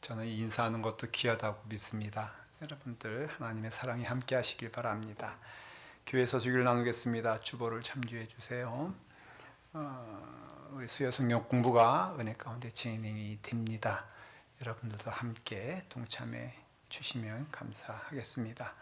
저는 인사하는 것도 귀하다고 믿습니다. 여러분들 하나님의 사랑이 함께 하시길 바랍니다. 교회 서식을 나누겠습니다. 주보를 참조해 주세요. 우리 수요 성경 공부가 은혜 가운데 진행이 됩니다. 여러분들도 함께 동참해 주시면 감사하겠습니다.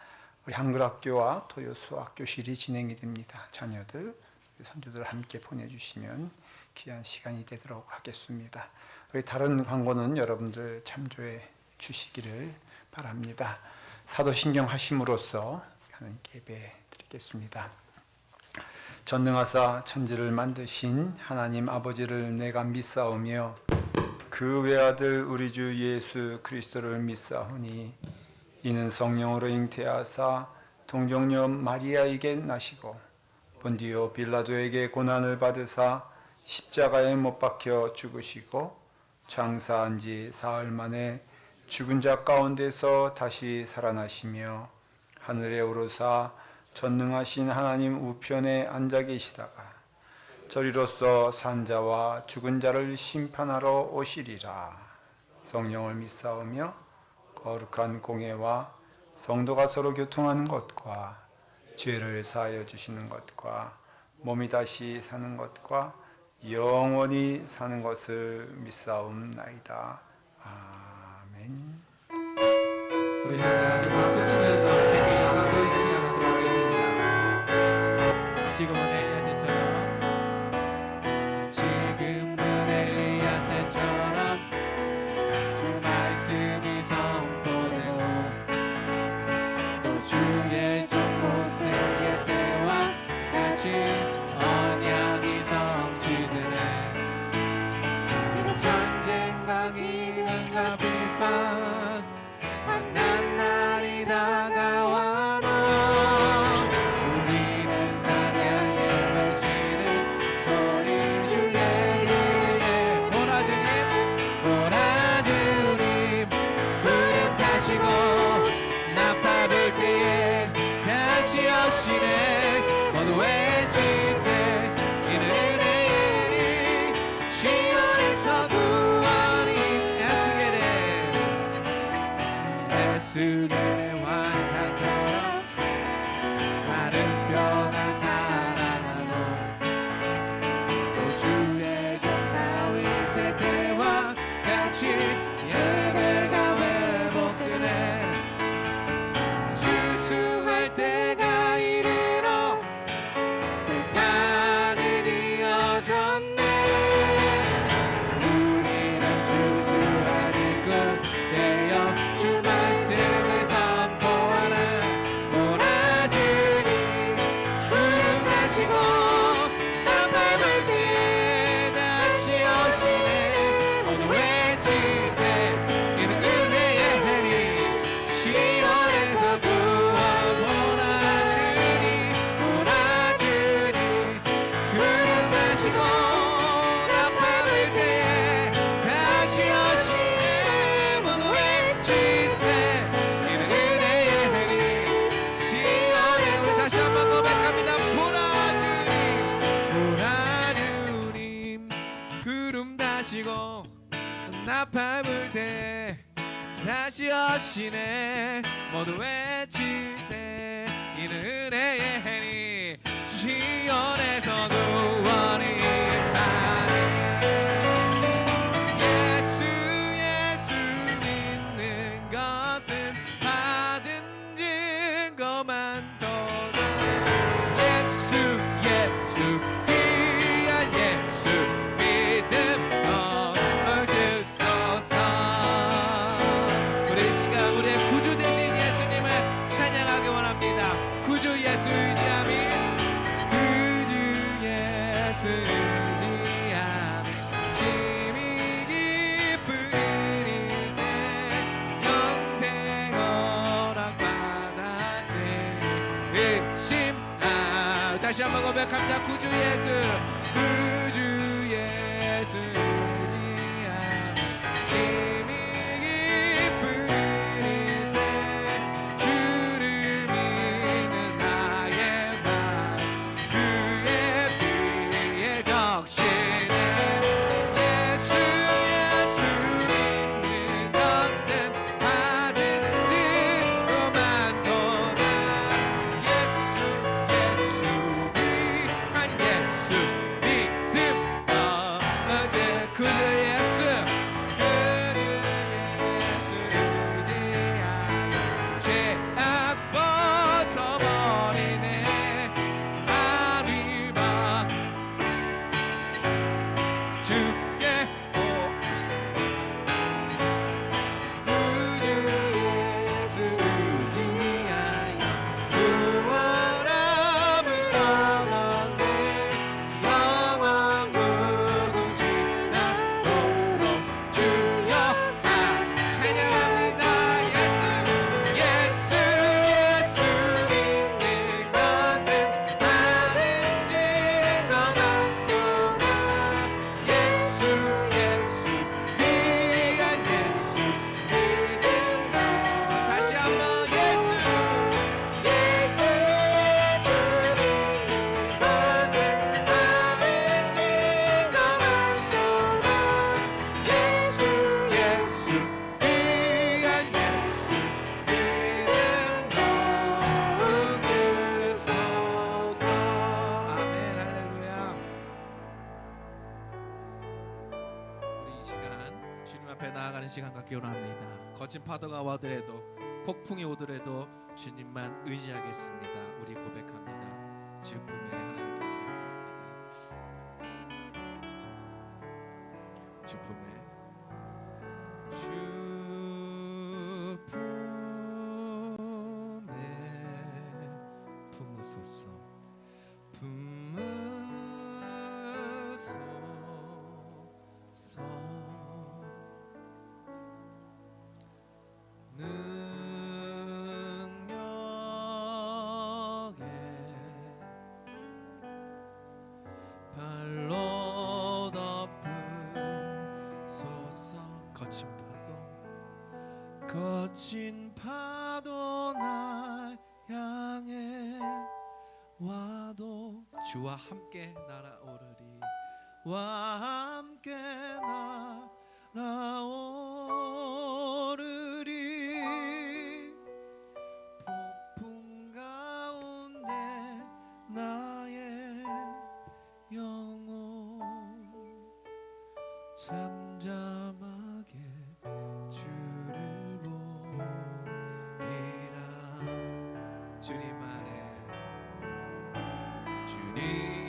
우리 한글학교와 토요 수학 교실이 진행이 됩니다. 자녀들, 선조들 함께 보내주시면 귀한 시간이 되도록 하겠습니다. 우리 다른 광고는 여러분들 참조해 주시기를 바랍니다. 사도신경 하심으로써 하나님께 예배 드리겠습니다. 전능하사 천지를 만드신 하나님 아버지를 내가 믿사오며 그 외아들 우리 주 예수 그리스도를 믿사오니 이는 성령으로 잉태하사 동정녀 마리아에게 나시고 본디오 빌라도에게 고난을 받으사 십자가에 못 박혀 죽으시고 장사한 지 사흘 만에 죽은 자 가운데서 다시 살아나시며 하늘에 오르사 전능하신 하나님 우편에 앉아 계시다가 저리로서 산자와 죽은 자를 심판하러 오시리라. 성령을 믿사오며 거룩한 공회와 성도가 서로 교통하는 것과 죄를 사하여 주시는 것과 몸이 다시 사는 것과 영원히 사는 것을 믿사옵나이다. 아멘. 우리 다같이 박수 치면서 함께 나가고 있는 시간 갖도록 하겠습니다. 지금은 엘리야 때처럼 주 말씀이 선포되고 또 주의 종 모세의 때와 같이 언약이 성취되네. 비록 전쟁과 기근과 비판 만난 날이 다가와도 우리는 단양에 외치는 소리 주의 이름에 보라 주님 구름 타시고 나팔 불 때에 다시 오시네. 모두 외치세 이는 은혜의 시온에서 구원이 에스겔의 환상처럼 마른 뼈가 살아나고 또 주의 종 다윗의 때와 같이 예배가 회복되네. 주수할 때가 이르러 때가는 이어졌네. 우리는 주수할 일꾼 되어 주 말씀을 선포하는 보라 주님 구름 타시고 나팔 불 때에 다시 오시네. 모두 외치세 이는 은혜의 해리 시온에서 구원. 보라 주님 구름 타시고 나팔 불 때에 다시 오시네. 모두 외치세 이는 은혜의 해리 시온에. 우리 다시 한번 고백합니다. 보라 주님 구름 타시고 나팔 불 때 다시 오시네. 모두 외치세 이는 은혜의 해리 시온에서 구원이 임하네. 예수 믿는 것은 받은 증거만도다. 예수 귀한 예수 믿음 얻으소서. 우리 시간 우리의 구주 되신 예수님을 찬양하기 원합니다. 구주 예수 의지함이 구주 예수 의지함이 심히 깊은 이세 영생 허락받아세 의심. 다시 한번 고백합니다. 구주 예수 의지함 심히 깊은 이세 주를 믿는 나의 맘 그의 피에 적시네. 예수 믿는 것은 주님 앞에 나아가는 시간 갖기 원합니다. 거친 파도가 와더라도 폭풍이 오더라도 주님만 의지하겠습니다. 우리 고백합니다. 주 품에 하나님께 찬양합니다. 주 품에 주 품에 품으소서 품으소서 능력에 발로 덮으소서 거친 파도 날 향해 와도 주와 함께 날아오르리 와 함께 날아오르리 폭풍 가운데 나의 영혼 잠잠하게 주를 보이라 주님 안에 주님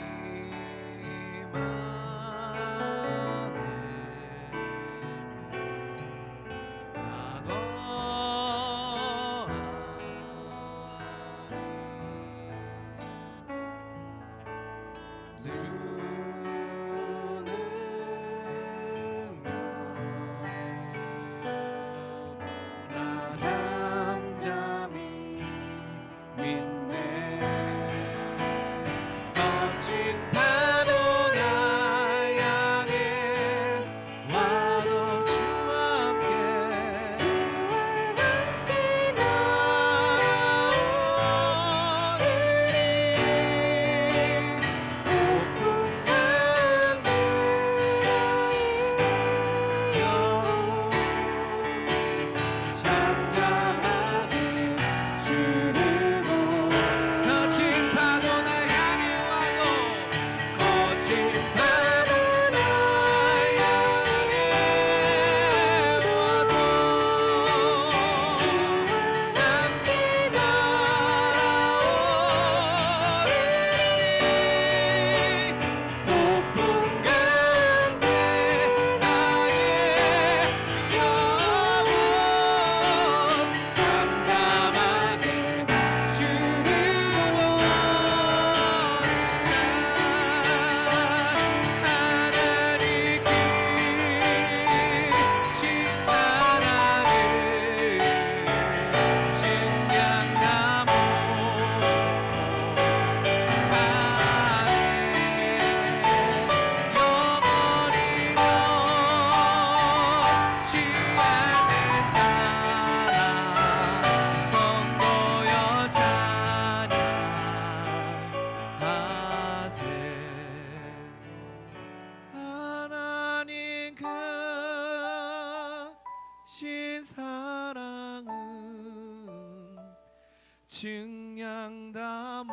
증량다모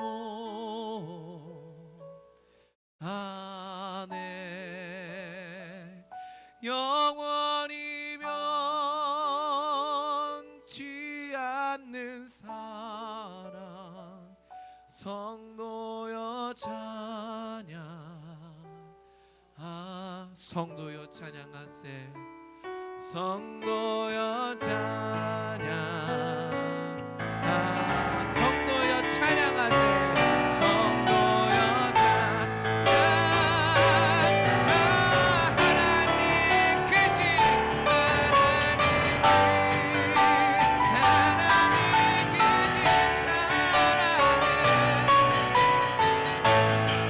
안에 영원히 변치 않는 사랑 성도여 찬양 성도여 찬양하세 성도여 찬양 성도여 찬양하세 성도여 찬양 하나님 크신 하나님 크신 사랑에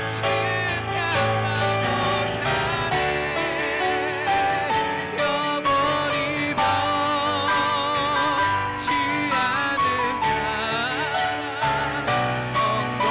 승낙나 못하네 영원히 변치 않는 사랑 성도여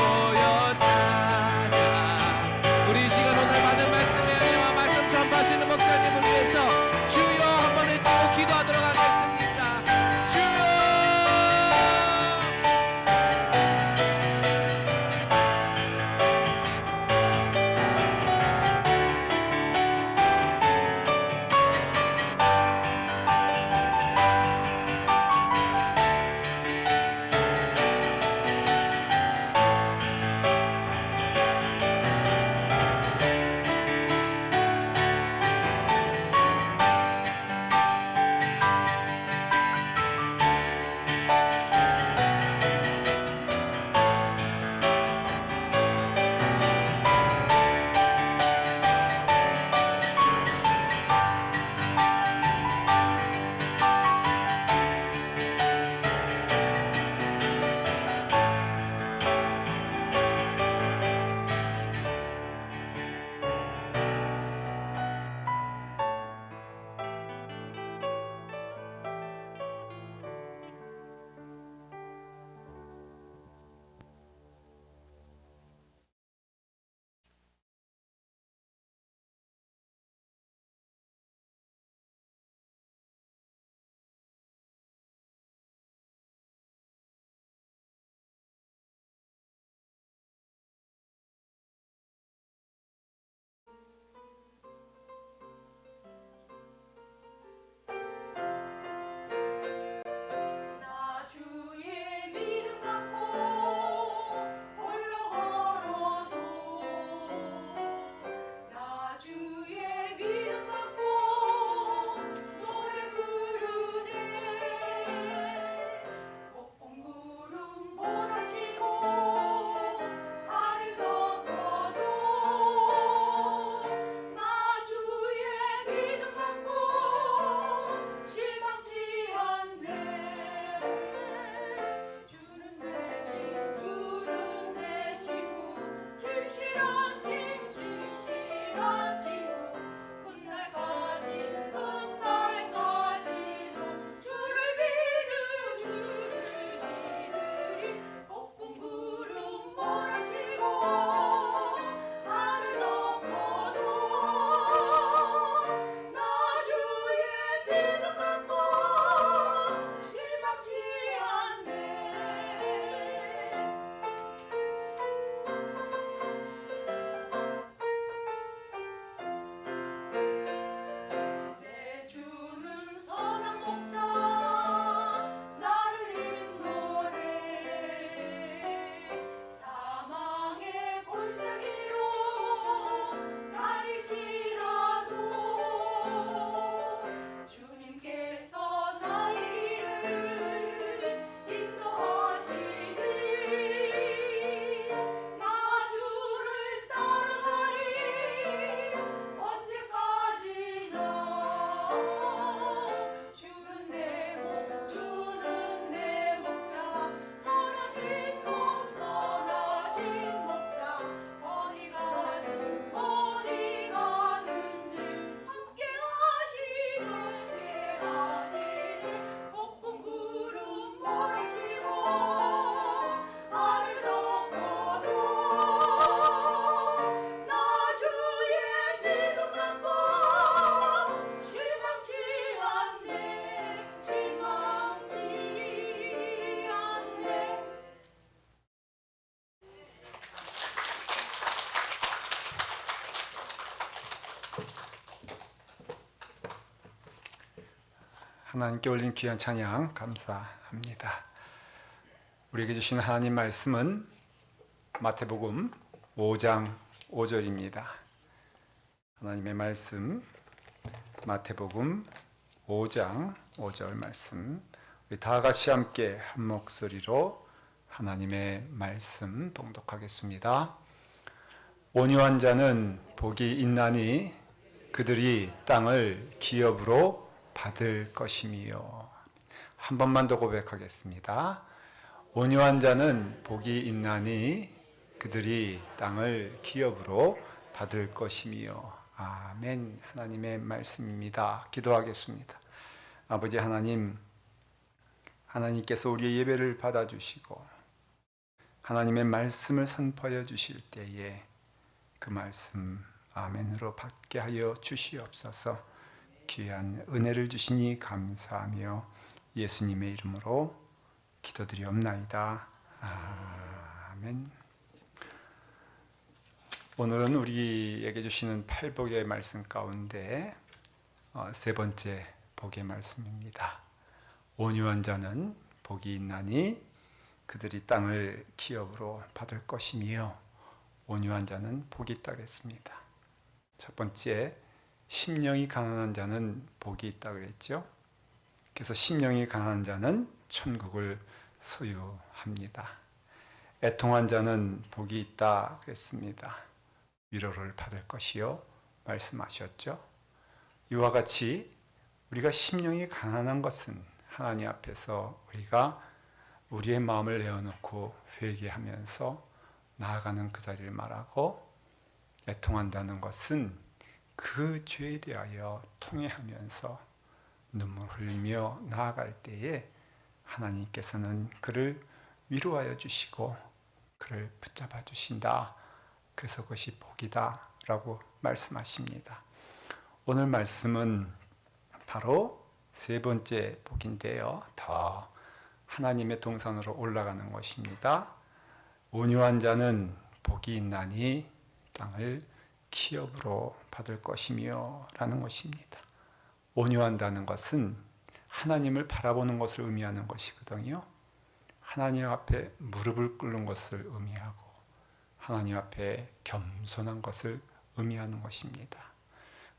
하나님께 올린 귀한 찬양 감사합니다. 우리에게 주신 하나님 말씀은 마태복음 5장 5절입니다. 하나님의 말씀 마태복음 5장 5절 말씀, 우리 다 같이 함께 한 목소리로 하나님의 말씀 봉독하겠습니다. 온유한 자는 복이 있나니 그들이 땅을 기업으로 받을 것임이요. 한 번만 더 고백하겠습니다. 온유한 자는 복이 있나니 그들이 땅을 기업으로 받을 것임이요. 아멘. 하나님의 말씀입니다. 기도하겠습니다. 아버지 하나님, 하나님께서 우리의 예배를 받아주시고 하나님의 말씀을 선포하여 주실 때에 그 말씀 아멘으로 받게 하여 주시옵소서. 귀한 은혜를 주시니 감사하며 예수님의 이름으로 기도드리옵나이다. 아멘. 오늘은 우리에게 주시는 팔복의 말씀 가운데 세 번째 복의 말씀입니다. 온유한 자는 복이 있나니 그들이 땅을 기업으로 받을 것이며, 온유한 자는 복이 있다 그랬습니다. 첫 번째, 심령이 가난한 자는 복이 있다 그랬죠. 그래서 심령이 가난한 자는 천국을 소유합니다. 애통한 자는 복이 있다 그랬습니다. 위로를 받을 것이요 말씀하셨죠. 이와 같이 우리가 심령이 가난한 것은 하나님 앞에서 우리가 우리의 마음을 내어놓고 회개하면서 나아가는 그 자리를 말하고, 애통한다는 것은 그 죄에 대하여 통회하면서 눈물 흘리며 나아갈 때에 하나님께서는 그를 위로하여 주시고 그를 붙잡아 주신다. 그래서 그것이 복이다 라고 말씀하십니다. 오늘 말씀은 바로 세 번째 복인데요, 더 하나님의 동산으로 올라가는 것입니다. 온유한 자는 복이 있나니 땅을 기업으로 받을 것이며 라는 것입니다. 온유한다는 것은 하나님을 바라보는 것을 의미하는 것이거든요. 하나님 앞에 무릎을 꿇는 것을 의미하고 하나님 앞에 겸손한 것을 의미하는 것입니다.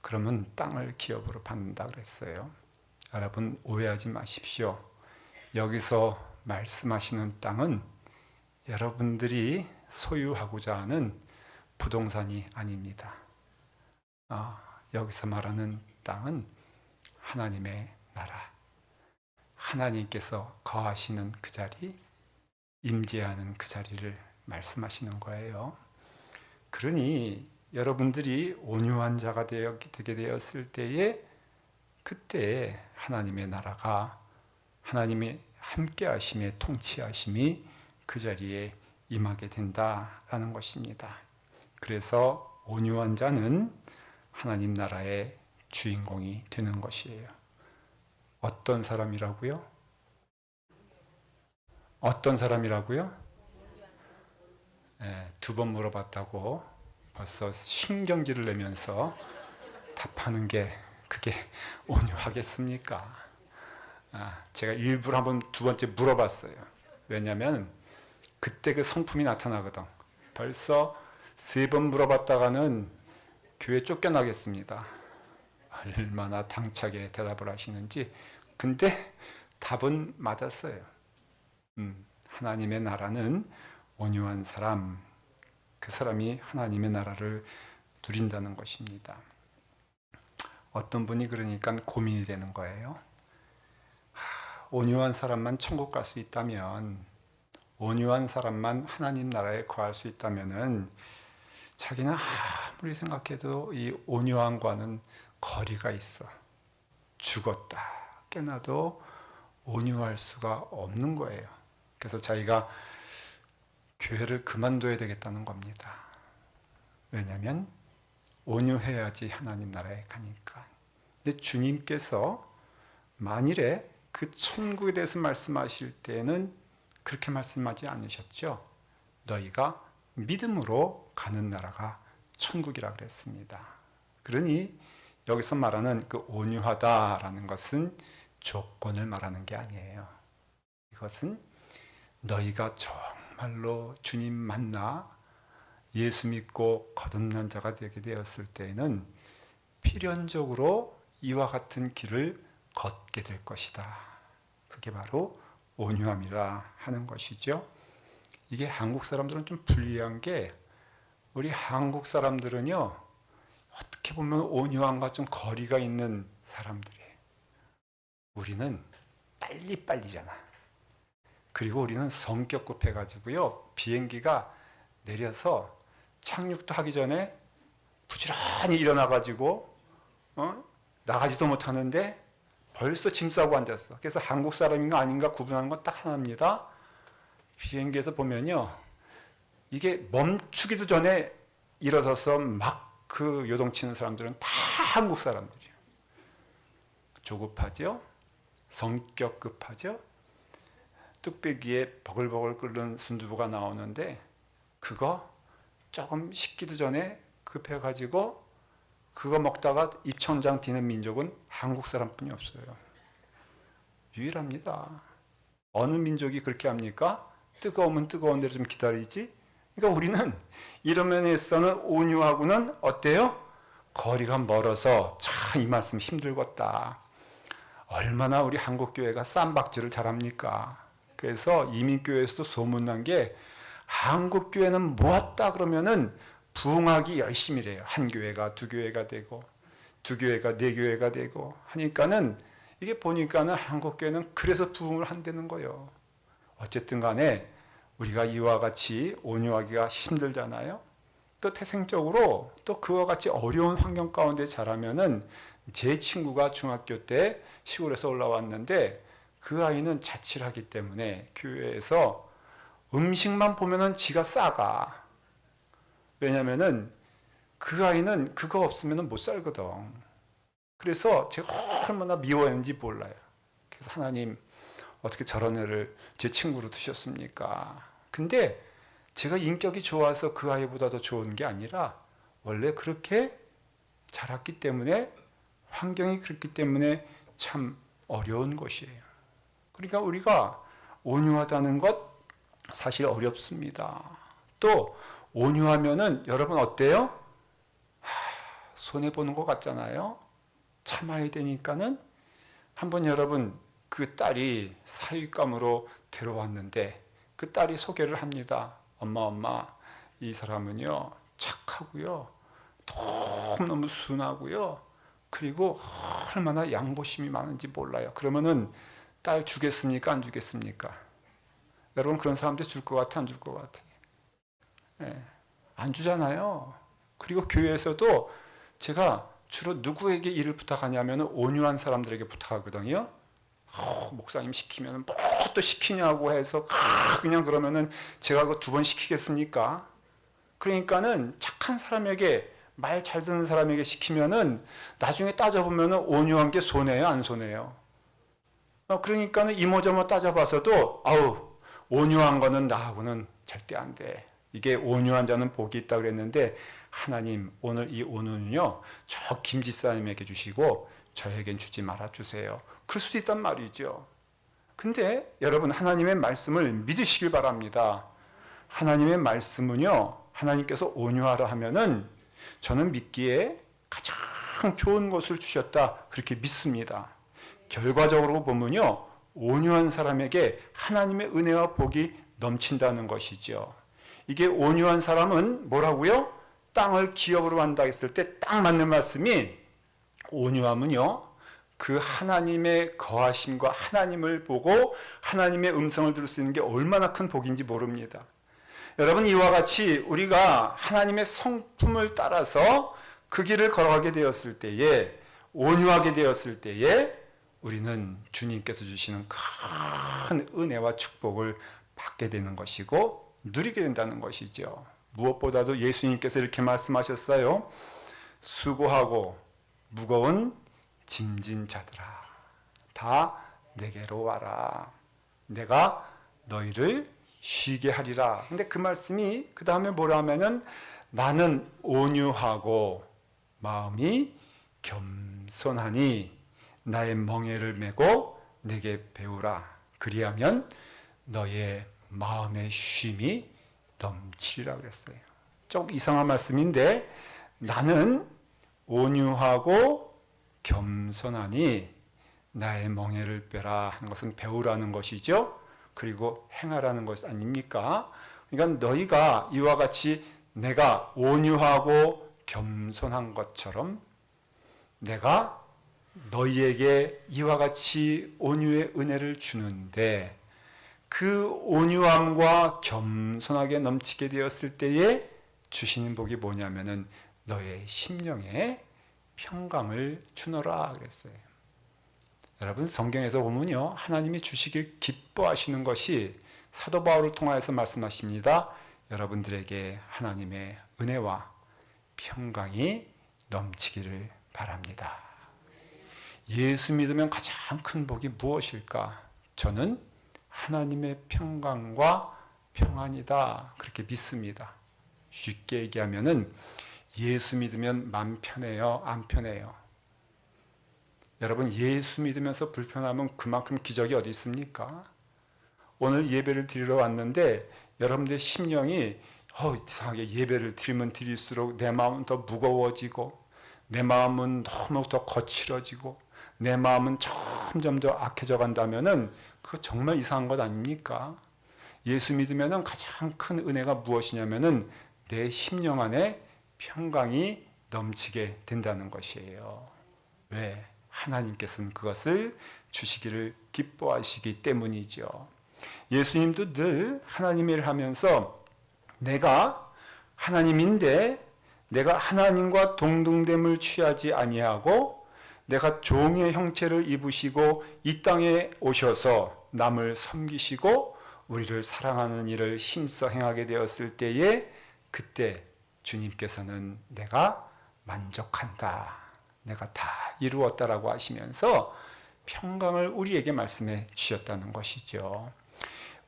그러면 땅을 기업으로 받는다 그랬어요. 여러분 오해하지 마십시오. 여기서 말씀하시는 땅은 여러분들이 소유하고자 하는 부동산이 아닙니다. 여기서 말하는 땅은 하나님의 나라, 하나님께서 거하시는 그 자리, 임재하는 그 자리를 말씀하시는 거예요. 그러니 여러분들이 온유한 자가 되게 되었을 때에, 그때 하나님의 나라가, 하나님의 함께 하심의 통치하심이 그 자리에 임하게 된다라는 것입니다. 그래서 온유한 자는 하나님 나라의 주인공이 되는 것이에요. 어떤 사람이라고요? 어떤 사람이라고요? 네, 2번 물어봤다고 벌써 신경질을 내면서 답하는 게 그게 온유하겠습니까? 제가 일부러 한번 두 번째 물어봤어요. 왜냐하면 그때 그 성품이 나타나거든. 벌써 3번 물어봤다가는 교회 쫓겨나겠습니다. 얼마나 당차게 대답을 하시는지. 근데 답은 맞았어요. 하나님의 나라는 온유한 사람, 그 사람이 하나님의 나라를 누린다는 것입니다. 어떤 분이 그러니까 고민이 되는 거예요. 온유한 사람만 천국 갈 수 있다면, 온유한 사람만 하나님 나라에 거할 수 있다면은 자기는 아무리 생각해도 이 온유함과는 거리가 있어. 죽었다 깨나도 온유할 수가 없는 거예요. 그래서 자기가 교회를 그만둬야 되겠다는 겁니다. 왜냐하면 온유해야지 하나님 나라에 가니까. 근데 주님께서 만일에 그 천국에 대해서 말씀하실 때는 그렇게 말씀하지 않으셨죠. 너희가 믿음으로 가는 나라가 천국이라 그랬습니다. 그러니 여기서 말하는 그 온유하다라는 것은 조건을 말하는 게 아니에요. 이것은 너희가 정말로 주님 만나 예수 믿고 거듭난 자가 되게 되었을 때에는 필연적으로 이와 같은 길을 걷게 될 것이다. 그게 바로 온유함이라 하는 것이죠. 이게 한국 사람들은 좀 불리한 게, 우리 한국 사람들은요, 어떻게 보면 온유함과 좀 거리가 있는 사람들이에요. 우리는 빨리빨리잖아. 그리고 우리는 성격 급해가지고요, 비행기가 내려서 착륙도 하기 전에 부지런히 일어나가지고 나가지도 못하는데 벌써 짐 싸고 앉았어. 그래서 한국 사람인가 아닌가 구분하는 건 딱 하나입니다. 비행기에서 보면요, 이게 멈추기도 전에 일어서서 막 그 요동치는 사람들은 다 한국 사람들이에요. 조급하죠? 성격 급하죠? 뚝배기에 버글버글 끓는 순두부가 나오는데 그거 조금 식기도 전에 급해가지고 그거 먹다가 입천장 뛰는 민족은 한국 사람뿐이 없어요. 유일합니다. 어느 민족이 그렇게 합니까? 뜨거우면 뜨거운 대로 좀 기다리지. 그러니까 우리는 이런 면에서는 온유하고는 어때요? 거리가 멀어서 참 이 말씀 힘들겠다. 얼마나 우리 한국교회가 쌈박질을 잘합니까? 그래서 이민교회에서도 소문난 게, 한국교회는 모았다 그러면은 부흥하기 열심히 해요. 한 교회가 두 교회가 되고, 두 교회가 네 교회가 되고 하니까는, 이게 보니까는 한국교회는 그래서 부흥을 한다는 거예요. 어쨌든 간에 우리가 이와 같이 온유하기가 힘들잖아요. 또 태생적으로 또 그와 같이 어려운 환경 가운데 자라면은, 제 친구가 중학교 때 시골에서 올라왔는데 그 아이는 자취를 하기 때문에 교회에서 음식만 보면은 지가 싸가. 왜냐면은 그 아이는 그거 없으면은 못 살거든. 그래서 제가 얼마나 미워했는지 몰라요. 그래서 하나님, 어떻게 저런 애를 제 친구로 두셨습니까? 근데 제가 인격이 좋아서 그 아이보다 더 좋은 게 아니라, 원래 그렇게 자랐기 때문에, 환경이 그렇기 때문에 참 어려운 것이에요. 그러니까 우리가 온유하다는 것 사실 어렵습니다. 또 온유하면은 여러분 어때요? 손해보는 것 같잖아요. 참아야 되니까는. 한번 여러분, 그 딸이 사윗감으로 들어왔는데 그 딸이 소개를 합니다. 엄마, 이 사람은요 착하고요, 너무너무 순하고요, 그리고 얼마나 양보심이 많은지 몰라요. 그러면은 딸 주겠습니까? 안 주겠습니까? 여러분, 그런 사람들 줄 것 같아? 안 줄 것 같아? 네, 안 주잖아요. 그리고 교회에서도 제가 주로 누구에게 일을 부탁하냐면 온유한 사람들에게 부탁하거든요. 목사님 시키면 뭐 또 시키냐고 해서 그냥 그러면은 제가 그거 2번 시키겠습니까? 그러니까는 착한 사람에게, 말 잘 듣는 사람에게 시키면은 나중에 따져보면은 온유한 게 손해요, 안 손해요? 그러니까는 이모저모 따져봐서도 온유한 거는 나하고는 절대 안 돼. 이게 온유한 자는 복이 있다 그랬는데, 하나님 오늘 이 온유는요 저 김지사님에게 주시고 저에겐 주지 말아 주세요. 그럴 수도 있단 말이죠. 근데 여러분, 하나님의 말씀을 믿으시길 바랍니다. 하나님의 말씀은요, 하나님께서 온유하라 하면은 저는 믿기에 가장 좋은 것을 주셨다, 그렇게 믿습니다. 결과적으로 보면요, 온유한 사람에게 하나님의 은혜와 복이 넘친다는 것이죠. 이게 온유한 사람은 뭐라고요? 땅을 기업으로 한다 했을 때 딱 맞는 말씀이, 온유함은요 그 하나님의 거하심과 하나님을 보고 하나님의 음성을 들을 수 있는 게 얼마나 큰 복인지 모릅니다. 여러분, 이와 같이 우리가 하나님의 성품을 따라서 그 길을 걸어가게 되었을 때에, 온유하게 되었을 때에 우리는 주님께서 주시는 큰 은혜와 축복을 받게 되는 것이고 누리게 된다는 것이죠. 무엇보다도 예수님께서 이렇게 말씀하셨어요. 수고하고 무거운 짐진 자들아, 다 내게로 와라. 내가 너희를 쉬게 하리라. 근데 그 말씀이 그 다음에 뭐라 하면은, 나는 온유하고 마음이 겸손하니 나의 멍에를 메고 내게 배우라. 그리하면 너의 마음의 쉼이 넘치리라 그랬어요. 좀 이상한 말씀인데, 나는 온유하고 겸손하니 나의 멍에를 빼라 하는 것은 배우라는 것이죠. 그리고 행하라는 것 아닙니까? 그러니까 너희가 이와 같이 내가 온유하고 겸손한 것처럼 내가 너희에게 이와 같이 온유의 은혜를 주는데, 그 온유함과 겸손하게 넘치게 되었을 때에 주시는 복이 뭐냐면은 너의 심령에 평강을 주노라 그랬어요. 여러분, 성경에서 보면요, 하나님이 주시길 기뻐하시는 것이 사도 바울을 통하여서 말씀하십니다. 여러분들에게 하나님의 은혜와 평강이 넘치기를 바랍니다. 예수 믿으면 가장 큰 복이 무엇일까? 저는 하나님의 평강과 평안이다, 그렇게 믿습니다. 쉽게 얘기하면은 예수 믿으면 맘 편해요, 안 편해요? 여러분, 예수 믿으면서 불편하면 그만큼 기적이 어디 있습니까? 오늘 예배를 드리러 왔는데 여러분들의 심령이 이상하게 예배를 드리면 드릴수록 내 마음은 더 무거워지고, 내 마음은 너무 더 거칠어지고, 내 마음은 점점 더 악해져 간다면은 그거 정말 이상한 것 아닙니까? 예수 믿으면은 가장 큰 은혜가 무엇이냐면은 내 심령 안에 평강이 넘치게 된다는 것이에요. 왜? 하나님께서는 그것을 주시기를 기뻐하시기 때문이죠. 예수님도 늘 하나님의 일을 하면서 내가 하나님인데 내가 하나님과 동등됨을 취하지 아니하고 내가 종의 형체를 입으시고 이 땅에 오셔서 남을 섬기시고 우리를 사랑하는 일을 힘써 행하게 되었을 때에, 그때 주님께서는 내가 만족한다, 내가 다 이루었다라고 하시면서 평강을 우리에게 말씀해 주셨다는 것이죠.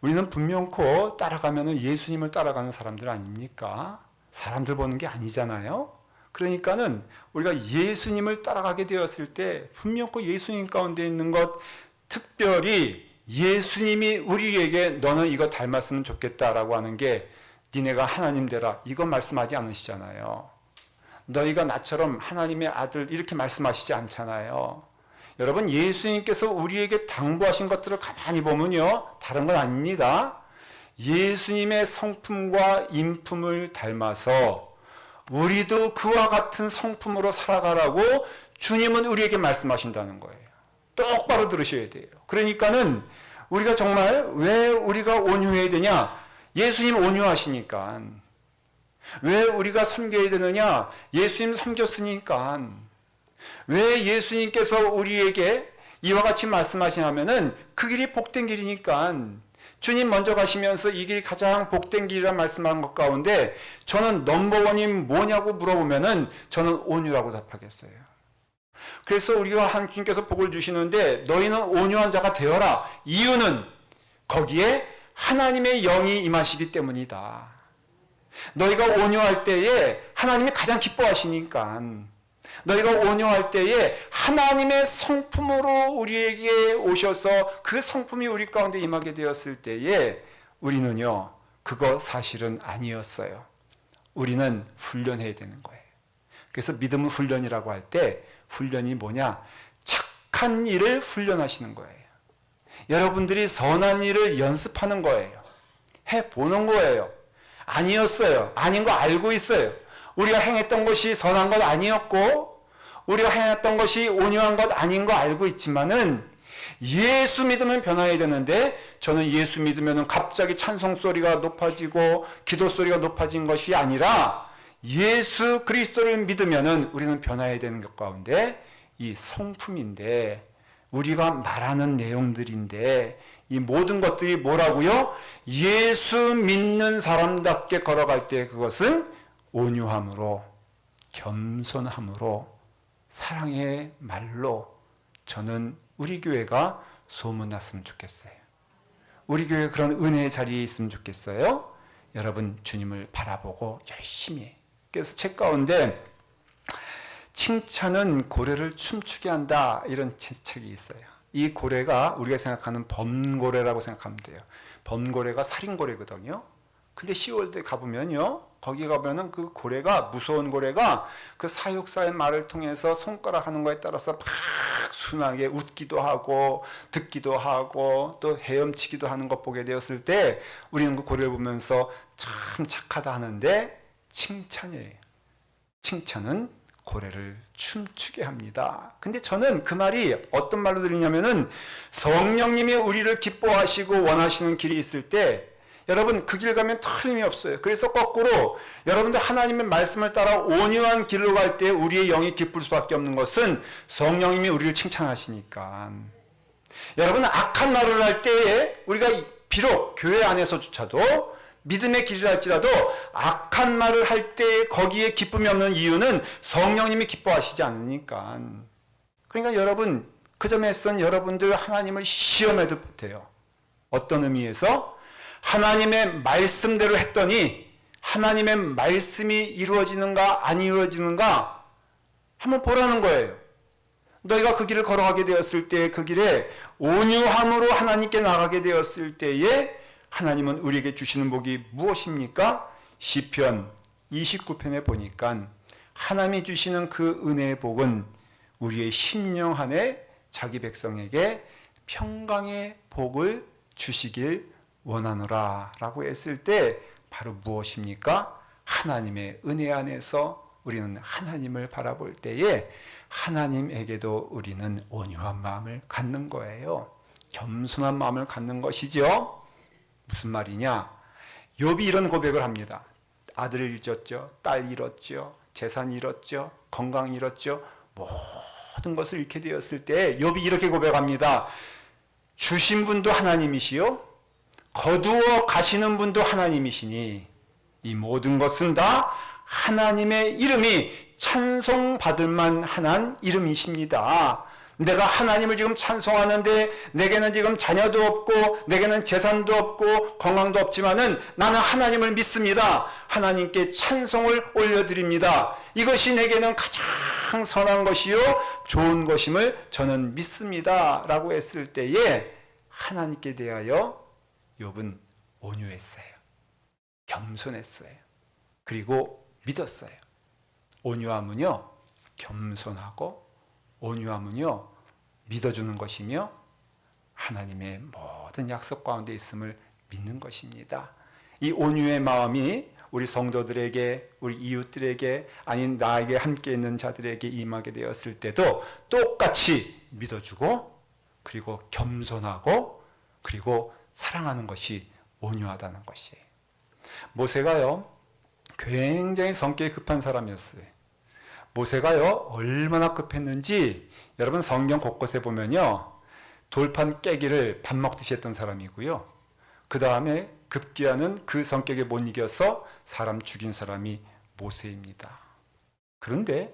우리는 분명코 따라가면 예수님을 따라가는 사람들 아닙니까? 사람들 보는 게 아니잖아요. 그러니까는 우리가 예수님을 따라가게 되었을 때 분명코 예수님 가운데 있는 것, 특별히 예수님이 우리에게 너는 이거 닮았으면 좋겠다라고 하는 게 니네가 하나님 되라, 이거 말씀하지 않으시잖아요. 너희가 나처럼 하나님의 아들 이렇게 말씀하시지 않잖아요. 여러분, 예수님께서 우리에게 당부하신 것들을 가만히 보면요, 다른 건 아닙니다. 예수님의 성품과 인품을 닮아서 우리도 그와 같은 성품으로 살아가라고 주님은 우리에게 말씀하신다는 거예요. 똑바로 들으셔야 돼요. 그러니까는 우리가 정말 왜 우리가 온유해야 되냐? 예수님 온유하시니까. 왜 우리가 섬겨야 되느냐? 예수님 섬겼으니까. 왜 예수님께서 우리에게 이와 같이 말씀하시냐면은 그 길이 복된 길이니까. 주님 먼저 가시면서 이 길이 가장 복된 길이라 말씀한 것 가운데 저는 넘버원이 뭐냐고 물어보면은 저는 온유라고 답하겠어요. 그래서 우리가 하나님께서 복을 주시는데 너희는 온유한 자가 되어라. 이유는 거기에 하나님의 영이 임하시기 때문이다. 너희가 온유할 때에 하나님이 가장 기뻐하시니까, 너희가 온유할 때에 하나님의 성품으로 우리에게 오셔서 그 성품이 우리 가운데 임하게 되었을 때에 우리는요, 그거 사실은 아니었어요. 우리는 훈련해야 되는 거예요. 그래서 믿음은 훈련이라고 할 때 훈련이 뭐냐? 착한 일을 훈련하시는 거예요. 여러분들이 선한 일을 연습하는 거예요. 해보는 거예요. 아니었어요. 아닌 거 알고 있어요. 우리가 행했던 것이 선한 것 아니었고 우리가 행했던 것이 온유한 것 아닌 거 알고 있지만은 예수 믿으면 변화해야 되는데 저는 예수 믿으면 갑자기 찬송 소리가 높아지고 기도 소리가 높아진 것이 아니라 예수 그리스도를 믿으면은 우리는 변화해야 되는 것 가운데 이 성품인데 우리가 말하는 내용들인데 이 모든 것들이 뭐라고요? 예수 믿는 사람답게 걸어갈 때 그것은 온유함으로 겸손함으로 사랑의 말로 저는 우리 교회가 소문났으면 좋겠어요. 우리 교회가 그런 은혜의 자리에 있으면 좋겠어요. 여러분 주님을 바라보고 열심히. 그래서 책 가운데 칭찬은 고래를 춤추게 한다 이런 책이 있어요. 이 고래가 우리가 생각하는 범고래라고 생각하면 돼요. 범고래가 살인고래거든요. 근데 시월드에 가보면요, 거기 가면은 그 고래가, 무서운 고래가 그 사육사의 말을 통해서 손가락 하는 거에 따라서 막 순하게 웃기도 하고 듣기도 하고 또 헤엄치기도 하는 것 보게 되었을 때 우리는 그 고래를 보면서 참 착하다 하는데, 칭찬이에요. 칭찬은 고래를 춤추게 합니다. 근데 저는 그 말이 어떤 말로 들리냐면은, 성령님이 우리를 기뻐하시고 원하시는 길이 있을 때 여러분 그 길 가면 틀림이 없어요. 그래서 거꾸로 여러분들 하나님의 말씀을 따라 온유한 길로 갈 때 우리의 영이 기쁠 수밖에 없는 것은 성령님이 우리를 칭찬하시니까. 여러분 악한 말을 할 때에 우리가 비록 교회 안에서조차도 믿음의 길을 할지라도 악한 말을 할 때 거기에 기쁨이 없는 이유는 성령님이 기뻐하시지 않으니까. 그러니까 여러분 그 점에서는 여러분들 하나님을 시험해도 못해요. 어떤 의미에서? 하나님의 말씀대로 했더니 하나님의 말씀이 이루어지는가 안 이루어지는가 한번 보라는 거예요. 너희가 그 길을 걸어가게 되었을 때 그 길에 온유함으로 하나님께 나가게 되었을 때에 하나님은 우리에게 주시는 복이 무엇입니까? 시편 29편에 보니까 하나님이 주시는 그 은혜의 복은 우리의 심령 안에 자기 백성에게 평강의 복을 주시길 원하노라 라고 했을 때 바로 무엇입니까? 하나님의 은혜 안에서 우리는 하나님을 바라볼 때에 하나님에게도 우리는 온유한 마음을 갖는 거예요. 겸손한 마음을 갖는 것이죠. 무슨 말이냐? 욥이 이런 고백을 합니다. 아들을 잃었죠, 딸 잃었죠, 재산 잃었죠, 건강 잃었죠, 모든 것을 잃게 되었을 때 욥이 이렇게 고백합니다. 주신 분도 하나님이시요 거두어 가시는 분도 하나님이시니 이 모든 것은 다 하나님의 이름이 찬송받을 만한 이름이십니다. 내가 하나님을 지금 찬송하는데 내게는 지금 자녀도 없고 내게는 재산도 없고 건강도 없지만은 나는 하나님을 믿습니다. 하나님께 찬송을 올려드립니다. 이것이 내게는 가장 선한 것이요 좋은 것임을 저는 믿습니다 라고 했을 때에 하나님께 대하여 욥은 온유했어요. 겸손했어요. 그리고 믿었어요. 온유함은요, 겸손하고 온유함은요, 믿어주는 것이며 하나님의 모든 약속 가운데 있음을 믿는 것입니다. 이 온유의 마음이 우리 성도들에게, 우리 이웃들에게, 아닌 나에게 함께 있는 자들에게 임하게 되었을 때도 똑같이 믿어주고 그리고 겸손하고 그리고 사랑하는 것이 온유하다는 것이에요. 모세가요, 굉장히 성격이 급한 사람이었어요. 모세가요, 얼마나 급했는지 여러분 성경 곳곳에 보면요, 돌판 깨기를 밥 먹듯이 했던 사람이고요. 그 다음에 급기야는 그 성격에 못 이겨서 사람 죽인 사람이 모세입니다. 그런데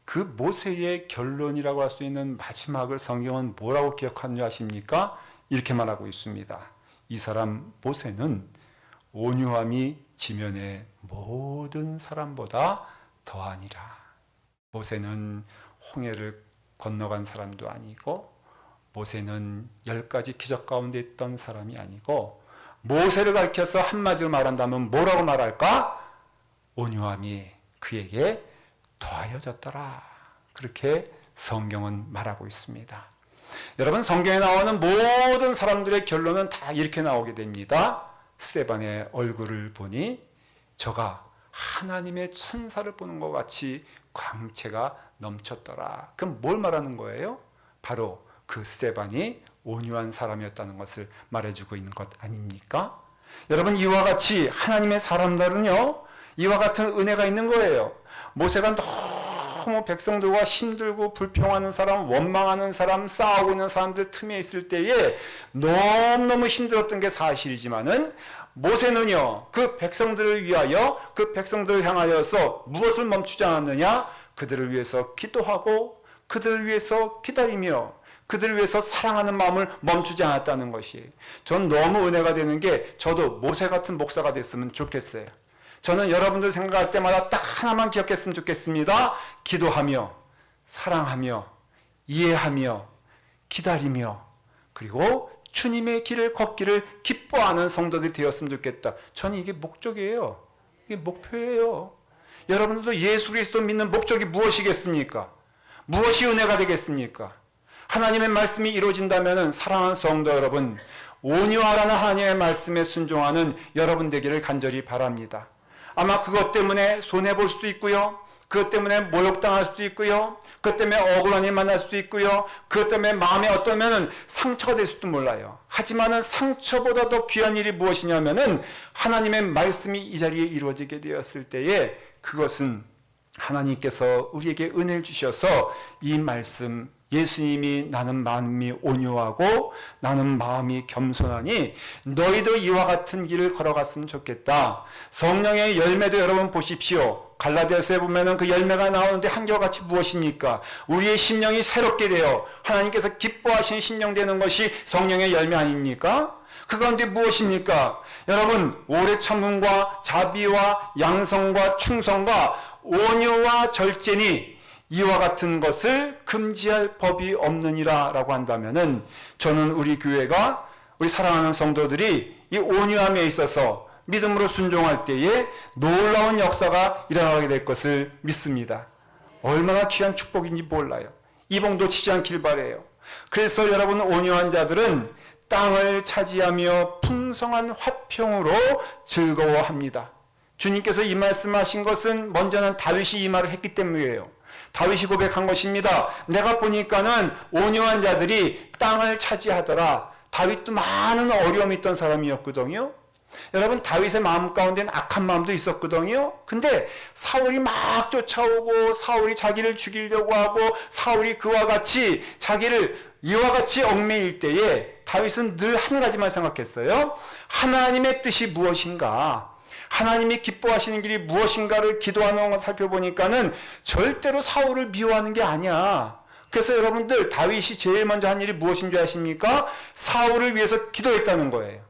그 모세의 결론이라고 할 수 있는 마지막을 성경은 뭐라고 기억하는지 아십니까? 이렇게 말하고 있습니다. 이 사람 모세는 온유함이 지면의 모든 사람보다 더하니라. 모세는 홍해를 건너간 사람도 아니고 모세는 10가지 기적 가운데 있던 사람이 아니고 모세를 가리켜서 한마디로 말한다면 뭐라고 말할까? 온유함이 그에게 더하여졌더라. 그렇게 성경은 말하고 있습니다. 여러분 성경에 나오는 모든 사람들의 결론은 다 이렇게 나오게 됩니다. 스데반의 얼굴을 보니 저가 하나님의 천사를 보는 것 같이 광채가 넘쳤더라. 그럼 뭘 말하는 거예요? 바로 그 스데반이 온유한 사람이었다는 것을 말해주고 있는 것 아닙니까? 여러분 이와 같이 하나님의 사람들은요, 이와 같은 은혜가 있는 거예요. 모세가 너무 백성들과 힘들고 불평하는 사람, 원망하는 사람, 싸우고 있는 사람들 틈에 있을 때에 너무너무 힘들었던 게 사실이지만은 모세는요, 그 백성들을 위하여, 그 백성들을 향하여서 무엇을 멈추지 않았느냐? 그들을 위해서 기도하고 그들을 위해서 기다리며 그들을 위해서 사랑하는 마음을 멈추지 않았다는 것이, 전 너무 은혜가 되는 게 저도 모세 같은 목사가 됐으면 좋겠어요. 저는 여러분들 생각할 때마다 딱 하나만 기억했으면 좋겠습니다. 기도하며 사랑하며 이해하며 기다리며 그리고 주님의 길을 걷기를 기뻐하는 성도들이 되었으면 좋겠다. 저는 이게 목적이에요. 이게 목표예요. 여러분들도 예수 그리스도 믿는 목적이 무엇이겠습니까? 무엇이 은혜가 되겠습니까? 하나님의 말씀이 이루어진다면 사랑하는 성도 여러분, 온유하라는 하나님의 말씀에 순종하는 여러분 되기를 간절히 바랍니다. 아마 그것 때문에 손해볼 수도 있고요. 그것 때문에 모욕당할 수도 있고요. 그것 때문에 억울한 일 만날 수도 있고요. 그것 때문에 마음에 어떠면은 상처가 될 수도 몰라요. 하지만은 상처보다 더 귀한 일이 무엇이냐면은 하나님의 말씀이 이 자리에 이루어지게 되었을 때에 그것은 하나님께서 우리에게 은혜를 주셔서 이 말씀, 예수님이 나는 마음이 온유하고 나는 마음이 겸손하니 너희도 이와 같은 길을 걸어갔으면 좋겠다. 성령의 열매도 여러분 보십시오. 갈라디아서에 보면은 그 열매가 나오는데 한결같이 무엇입니까? 우리의 심령이 새롭게 되어 하나님께서 기뻐하시는 심령 되는 것이 성령의 열매 아닙니까? 그 가운데 무엇입니까? 여러분, 오래 참음과 자비와 양성과 충성과 온유와 절제니 이와 같은 것을 금지할 법이 없느니라 라고 한다면은 저는 우리 교회가 우리 사랑하는 성도들이 이 온유함에 있어서 믿음으로 순종할 때에 놀라운 역사가 일어나게 될 것을 믿습니다. 얼마나 귀한 축복인지 몰라요. 이봉도 치지 않길 바라요. 그래서 여러분 온유한 자들은 땅을 차지하며 풍성한 화평으로 즐거워합니다. 주님께서 이 말씀하신 것은 먼저는 다윗이 이 말을 했기 때문이에요. 다윗이 고백한 것입니다. 내가 보니까는 온유한 자들이 땅을 차지하더라. 다윗도 많은 어려움이 있던 사람이었거든요. 여러분, 다윗의 마음 가운데는 악한 마음도 있었거든요. 근데 사울이 막 쫓아오고 사울이 자기를 죽이려고 하고 사울이 그와 같이 자기를 이와 같이 얽매일 때에 다윗은 늘 한 가지만 생각했어요. 하나님의 뜻이 무엇인가? 하나님이 기뻐하시는 길이 무엇인가를 기도하는 걸 살펴보니까는 절대로 사울을 미워하는 게 아니야. 그래서 여러분들 다윗이 제일 먼저 한 일이 무엇인 줄 아십니까? 사울을 위해서 기도했다는 거예요.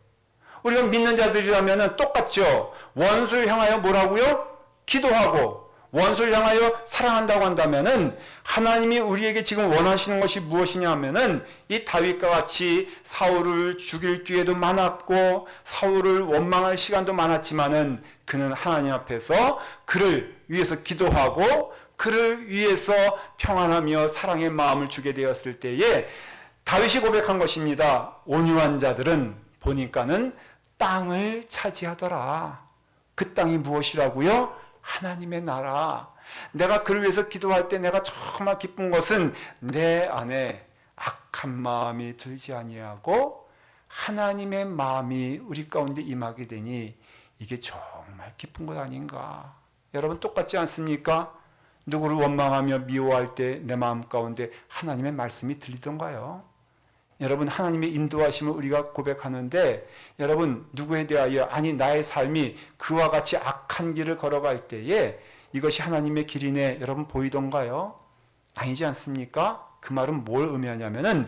우리가 믿는 자들이라면 똑같죠. 원수를 향하여 뭐라고요? 기도하고 원수를 향하여 사랑한다고 한다면은 하나님이 우리에게 지금 원하시는 것이 무엇이냐 하면은 이 다윗과 같이 사울을 죽일 기회도 많았고 사울을 원망할 시간도 많았지만은 그는 하나님 앞에서 그를 위해서 기도하고 그를 위해서 평안하며 사랑의 마음을 주게 되었을 때에 다윗이 고백한 것입니다. 온유한 자들은 보니까는 땅을 차지하더라. 그 땅이 무엇이라고요? 하나님의 나라. 내가 그를 위해서 기도할 때 내가 정말 기쁜 것은 내 안에 악한 마음이 들지 아니하고 하나님의 마음이 우리 가운데 임하게 되니 이게 정말 기쁜 것 아닌가. 여러분 똑같지 않습니까? 누구를 원망하며 미워할 때 내 마음 가운데 하나님의 말씀이 들리던가요? 여러분 하나님의 인도하심을 우리가 고백하는데 여러분 누구에 대하여 아니 나의 삶이 그와 같이 악한 길을 걸어갈 때에 이것이 하나님의 길이네 여러분 보이던가요? 아니지 않습니까? 그 말은 뭘 의미하냐면은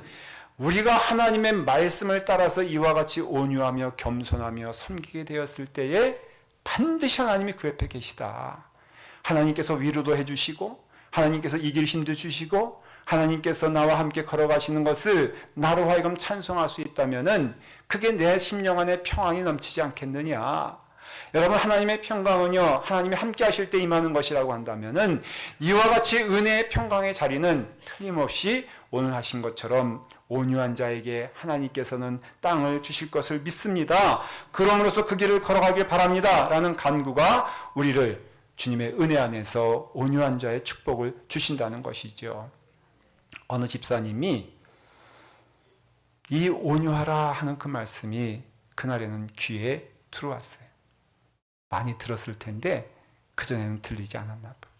우리가 하나님의 말씀을 따라서 이와 같이 온유하며 겸손하며 섬기게 되었을 때에 반드시 하나님이 그 옆에 계시다. 하나님께서 위로도 해주시고 하나님께서 이길 힘도 주시고 하나님께서 나와 함께 걸어가시는 것을 나로 하여금 찬송할 수 있다면은 그게 내 심령 안에 평안이 넘치지 않겠느냐. 여러분 하나님의 평강은요 하나님이 함께 하실 때 임하는 것이라고 한다면은 이와 같이 은혜의 평강의 자리는 틀림없이 오늘 하신 것처럼 온유한 자에게 하나님께서는 땅을 주실 것을 믿습니다. 그러므로서 그 길을 걸어가길 바랍니다 라는 간구가 우리를 주님의 은혜 안에서 온유한 자의 축복을 주신다는 것이죠. 어느 집사님이 이 온유하라 하는 그 말씀이 그날에는 귀에 들어왔어요. 많이 들었을 텐데 그전에는 들리지 않았나 봐요.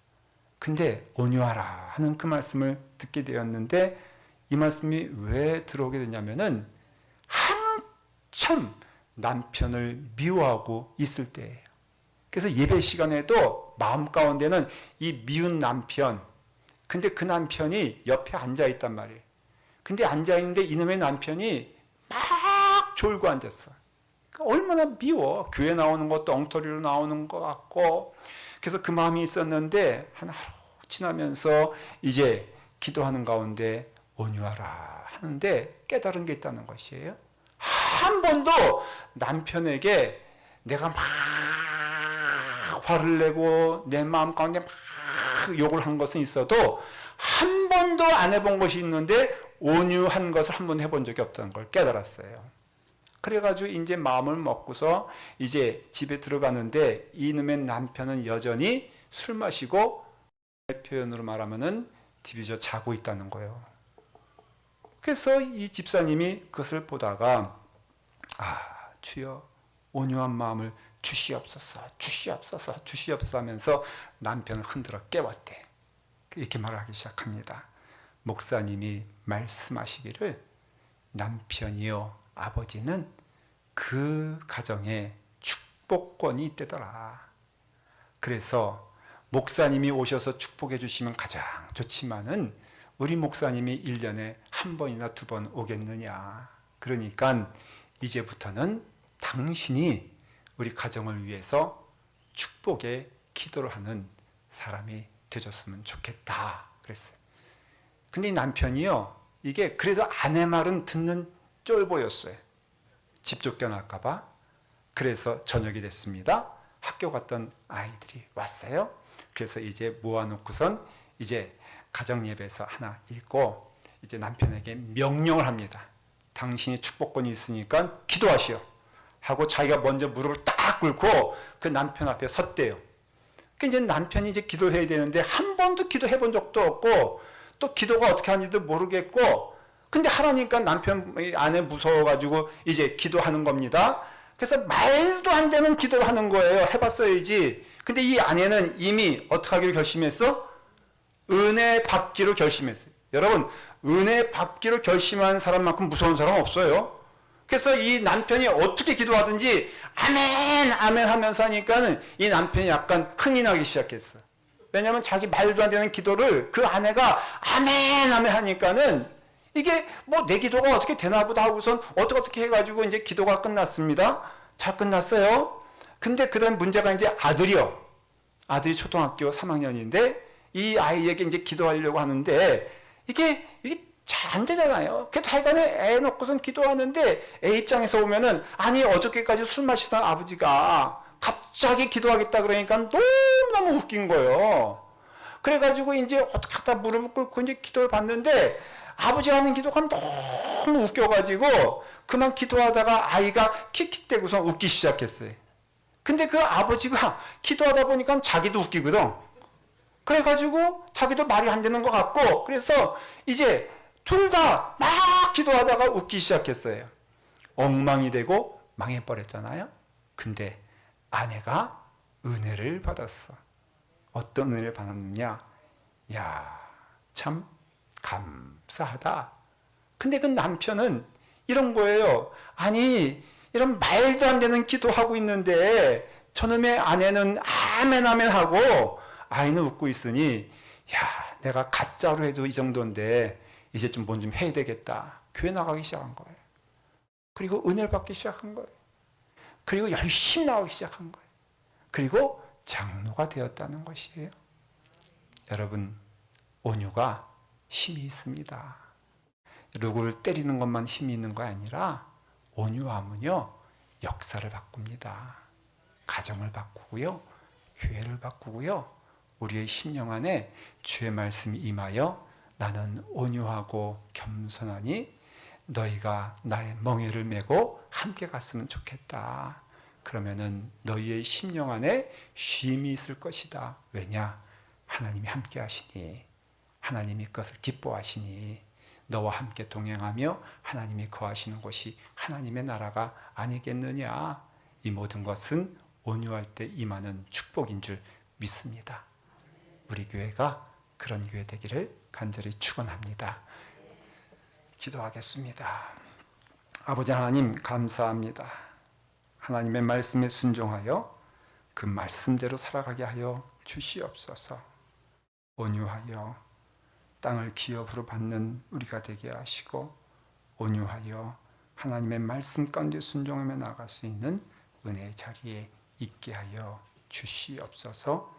근데 온유하라 하는 그 말씀을 듣게 되었는데 이 말씀이 왜 들어오게 됐냐면은 한참 남편을 미워하고 있을 때예요. 그래서 예배 시간에도 마음 가운데는 이 미운 남편, 근데 그 남편이 옆에 앉아있단 말이에요. 근데 앉아있는데 이놈의 남편이 막 졸고 앉았어. 그러니까 얼마나 미워. 교회 나오는 것도 엉터리로 나오는 것 같고. 그래서 그 마음이 있었는데 한 하루 지나면서 이제 기도하는 가운데 온유하라 하는데 깨달은 게 있다는 것이에요. 한 번도 남편에게 내가 막 화를 내고 내 마음 가운데 막 욕을 한 것은 있어도 한 번도 안 해본 것이 있는데 온유한 것을 한 번 해본 적이 없다는 걸 깨달았어요. 그래가지고 이제 마음을 먹고서 이제 집에 들어가는데 이놈의 남편은 여전히 술 마시고 표현으로 말하면은 디비져 자고 있다는 거예요. 그래서 이 집사님이 그것을 보다가 주여 온유한 마음을 주시옵소서 주시옵소서 주시옵소서 하면서 남편을 흔들어 깨웠대. 이렇게 말하기 시작합니다. 목사님이 말씀하시기를 남편이요 아버지는 그 가정에 축복권이 있대더라. 그래서 목사님이 오셔서 축복해 주시면 가장 좋지만은 우리 목사님이 1년에 한 번이나 2번 오겠느냐. 그러니까 이제부터는 당신이 우리 가정을 위해서 축복의 기도를 하는 사람이 되줬으면 좋겠다 그랬어요. 근데 이 남편이요 이게 그래도 아내 말은 듣는 쫄보였어요. 집 쫓겨날까봐. 그래서 저녁이 됐습니다. 학교 갔던 아이들이 왔어요. 그래서 이제 모아놓고선 이제 가정 예배에서 하나 읽고 이제 남편에게 명령을 합니다. 당신이 축복권이 있으니까 기도하시오 하고 자기가 먼저 무릎을 딱 꿇고 그 남편 앞에 섰대요. 그 이제 남편이 이제 기도해야 되는데 한 번도 기도해 본 적도 없고 또 기도가 어떻게 하는지도 모르겠고 근데 하라니까 남편 아내 무서워가지고 이제 기도하는 겁니다. 그래서 말도 안 되는 기도를 하는 거예요. 해봤어야지. 근데 이 아내는 이미 어떻게 하기로 결심했어? 은혜 받기로 결심했어요. 여러분 은혜 받기로 결심한 사람만큼 무서운 사람 없어요. 그래서 이 남편이 어떻게 기도하든지 아멘 아멘 하면서 하니까는 이 남편이 약간 흥이 나기 시작했어. 왜냐하면 자기 말도 안 되는 기도를 그 아내가 아멘 아멘 하니까는 이게 뭐 내 기도가 어떻게 되나 보다 하고선 어떻게 해가지고 이제 기도가 끝났습니다. 잘 끝났어요. 근데 그 다음 문제가 이제 아들이요. 아들이 초등학교 3학년인데 이 아이에게 이제 기도하려고 하는데 이게 잘 안 되잖아요. 그래도 하여간에 애 놓고선 기도하는데 애 입장에서 보면은 아니 어저께까지 술 마시던 아버지가 갑자기 기도하겠다 그러니까 너무너무 웃긴 거예요. 그래가지고 이제 어떻게 하다 무릎을 꿇고 이제 기도를 받는데 아버지가 하는 기도가 너무 웃겨가지고 그만 기도하다가 아이가 킥킥대고서 웃기 시작했어요. 근데 그 아버지가 기도하다 보니까 자기도 웃기거든. 그래가지고 자기도 말이 안 되는 것 같고 그래서 이제 둘 다 막 기도하다가 웃기 시작했어요. 엉망이 되고 망해버렸잖아요. 근데 아내가 은혜를 받았어. 어떤 은혜를 받았느냐? 야, 참 감사하다. 근데 그 남편은 이런 거예요. 아니 이런 말도 안 되는 기도하고 있는데 저놈의 아내는 아멘 아멘 하고 아이는 웃고 있으니 야 내가 가짜로 해도 이 정도인데 이제 좀 뭔 좀 해야 되겠다. 교회 나가기 시작한 거예요. 그리고 은혜를 받기 시작한 거예요. 그리고 열심히 나가기 시작한 거예요. 그리고 장로가 되었다는 것이에요. 여러분 온유가 힘이 있습니다. 누구를 때리는 것만 힘이 있는 거 아니라 온유함은요 역사를 바꿉니다. 가정을 바꾸고요 교회를 바꾸고요 우리의 심령 안에 주의 말씀이 임하여 나는 온유하고 겸손하니 너희가 나의 멍에를 메고 함께 갔으면 좋겠다. 그러면은 너희의 심령 안에 쉼이 있을 것이다. 왜냐? 하나님이 함께 하시니 하나님이 그것을 기뻐하시니 너와 함께 동행하며 하나님이 거하시는 곳이 하나님의 나라가 아니겠느냐. 이 모든 것은 온유할 때 임하는 축복인 줄 믿습니다. 우리 교회가 그런 교회 되기를 간절히 축원합니다. 기도하겠습니다. 아버지 하나님 감사합니다. 하나님의 말씀에 순종하여 그 말씀대로 살아가게 하여 주시옵소서. 온유하여 땅을 기업으로 받는 우리가 되게 하시고 온유하여 하나님의 말씀 가운데 순종하며 나아갈 수 있는 은혜의 자리에 있게 하여 주시옵소서.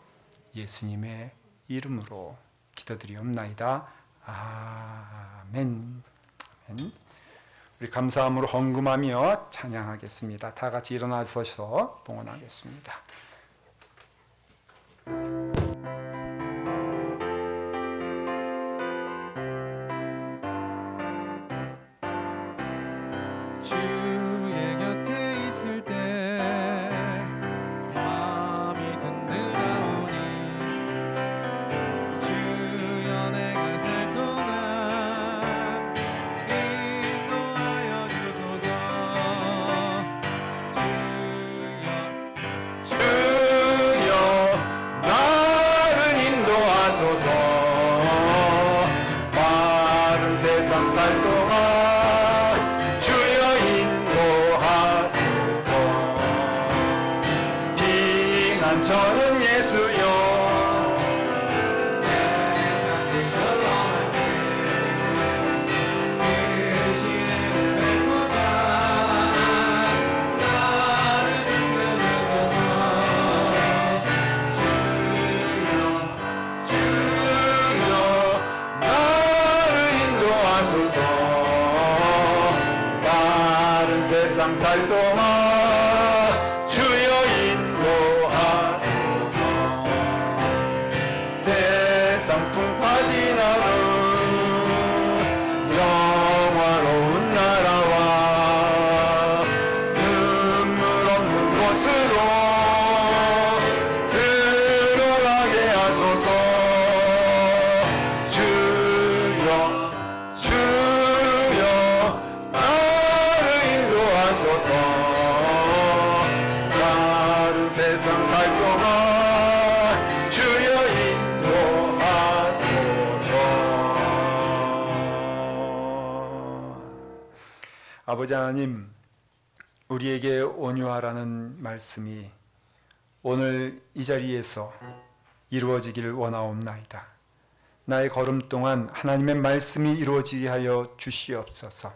예수님의 이름으로 기도드리옵나이다. 아멘. 아멘. 우리 감사함으로 헌금하며 찬양하겠습니다. 다 같이 일어나서서 봉헌하겠습니다. 주의 곁에 있을 때 마음이 든든하오니 주여 내가 살 동안 인도하여 주소서. 주여 나를 인도하소서. 바른 세상 살 동안 주여 인도하소서. 피난처는 예수여. 세상 살 동안 주여 인도하소서. 세상 풍파 지나는 영화로운 나라와 눈물 없는 곳으로 들어가게 하소서. 주여 주여 인도하소서. 다른 세상 살 동안 주여 인도하소서. 아버지 하나님, 우리에게 온유하라는 말씀이 오늘 이 자리에서 이루어지기를 원하옵나이다. 나의 걸음 동안 하나님의 말씀이 이루어지게 하여 주시옵소서.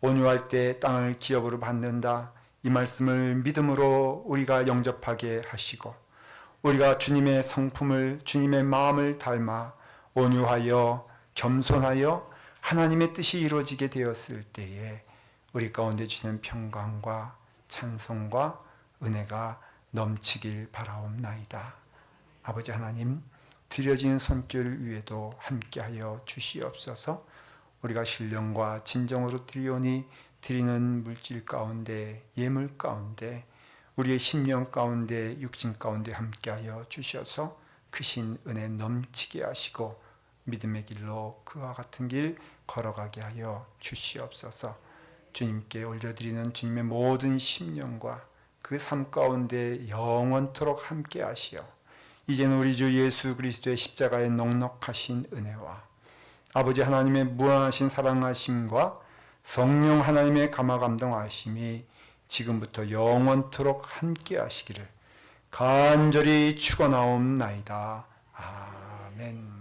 온유할 때 땅을 기업으로 받는다. 이 말씀을 믿음으로 우리가 영접하게 하시고 우리가 주님의 성품을, 주님의 마음을 닮아 온유하여 겸손하여 하나님의 뜻이 이루어지게 되었을 때에 우리 가운데 주시는 평강과 찬송과 은혜가 넘치길 바라옵나이다. 아버지 하나님, 드려진 손길 위에도 함께하여 주시옵소서. 우리가 신령과 진정으로 드리오니 드리는 물질 가운데, 예물 가운데, 우리의 심령 가운데, 육신 가운데 함께하여 주셔서 크신 은혜 넘치게 하시고 믿음의 길로 그와 같은 길 걸어가게 하여 주시옵소서. 주님께 올려드리는 주님의 모든 심령과 그 삶 가운데 영원토록 함께 하시어 이제는 우리 주 예수 그리스도의 십자가의 넉넉하신 은혜와 아버지 하나님의 무한하신 사랑하심과 성령 하나님의 감화감동하심이 지금부터 영원토록 함께 하시기를 간절히 축원하옵나이다. 아멘.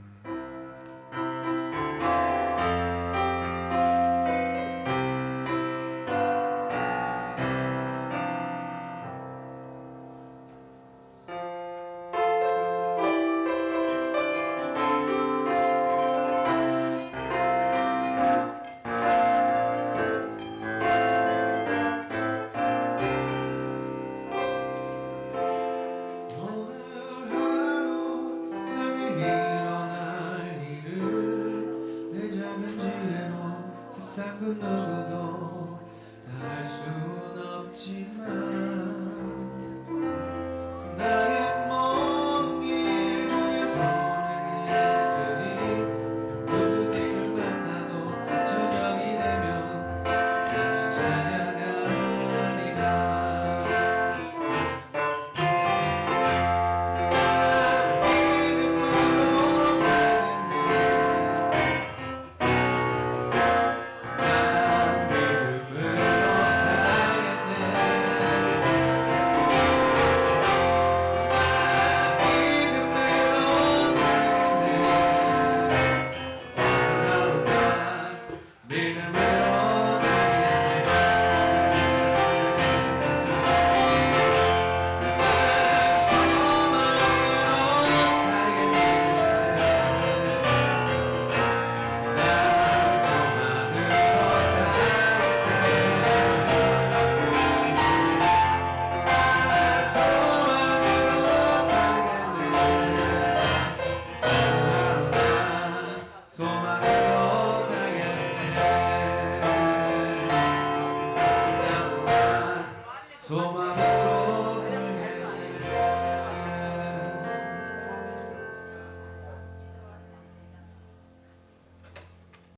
나의